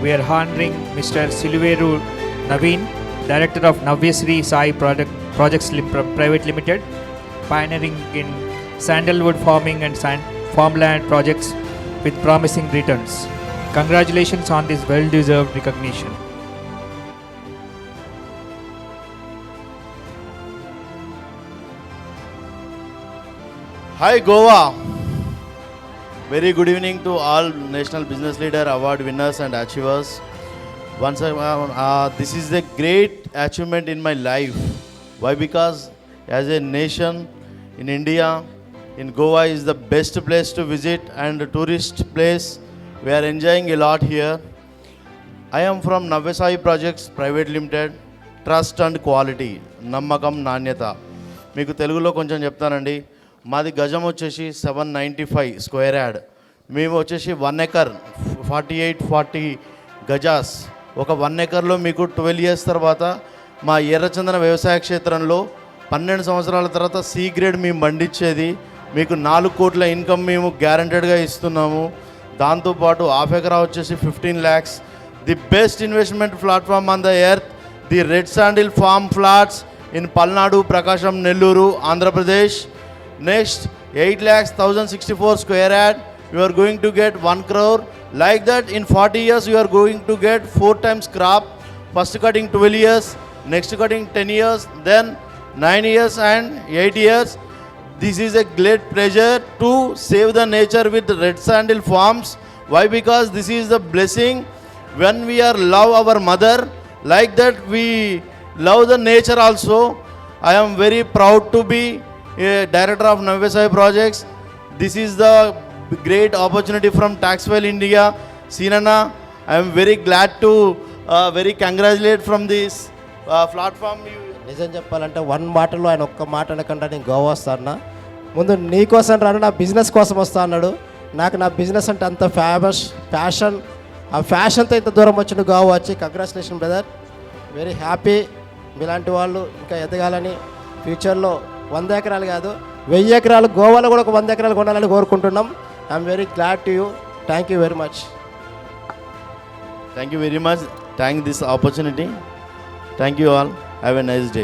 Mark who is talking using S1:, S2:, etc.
S1: we are honoring Mr. Silveru Naveen, Director of Navyasri Sai Projects Private Limited, pioneering in sandalwood farming and farmland projects with promising returns. Congratulations on this well-deserved recognition.
S2: Hi Goa. Very good evening to all National Business Leader Award winners and achievers. Once this is a great achievement in my life. Why? Because as a nation in India, in Goa is the best place to visit and a tourist place. We are enjoying a lot here. I am from Navyasai Projects Private Limited, Trust and Quality, నమ్మకం నాణ్యత. మీకు తెలుగులో కొంచెం చెప్తానండి. మాది గజం వచ్చేసి 795 square yard. మేము వచ్చేసి 1 ఎకర్ 4840 గజాస్. ఒక 1 ఎకర్లో మీకు 12 ఇయర్స్ తర్వాత మా ఎర్రచందన వ్యవసాయ క్షేత్రంలో 12 సంవత్సరాల తర్వాత సి గ్రేడ్ మేము పండించేది. మీకు 4 కోట్ల ఇన్కమ్ మేము గ్యారంటెడ్గా ఇస్తున్నాము. దాంతోపాటు హాఫ్ ఎకరా వచ్చేసి 15 lakhs. The best investment platform on the earth, the red sandal form flats in Palnadu, Prakasam, Nellore, Andhra Pradesh. Next, 8,64 square yard, you are going to get 1 crore. Like that, in 40 years, you are going to get 4 times crop. First cutting 12 years, next cutting 10 years, then 9 years and 8 years. This is a great pleasure to save the nature with red sandal farms. Why? Because this is the blessing. When we are love our mother, like that we love the nature also. I am very proud to be a director of Navyasai Projects. This is the great opportunity from Taxwell India. Sinana, I am very glad to very congratulate from this platform.
S3: నిజం చెప్పాలంటే 1 మాటలో ఆయన ఒక్క మాట అనకుండా నేను గోవా వస్తాను. ముందు నీ కోసం రాను, నా బిజినెస్ కోసం వస్తా అన్నాడు. నాకు నా బిజినెస్ అంటే అంత ఫ్యాషన్, ఆ ఫ్యాషన్తో ఇంత దూరం వచ్చిన గోవా వచ్చి కంగ్రాచులేషన్ బ్రదర్. Very happy. మీలాంటి వాళ్ళు ఇంకా ఎదగాలని ఫ్యూచర్లో 100 ఎకరాలు కాదు 1000 ఎకరాలు గోవాలో కూడా ఒక 100 ఎకరాలు కొనాలని కోరుకుంటున్నాం. I'm very glad to you. Thank you very much.
S2: Thank you very much. Thank this opportunity. Thank you all. Have a nice day.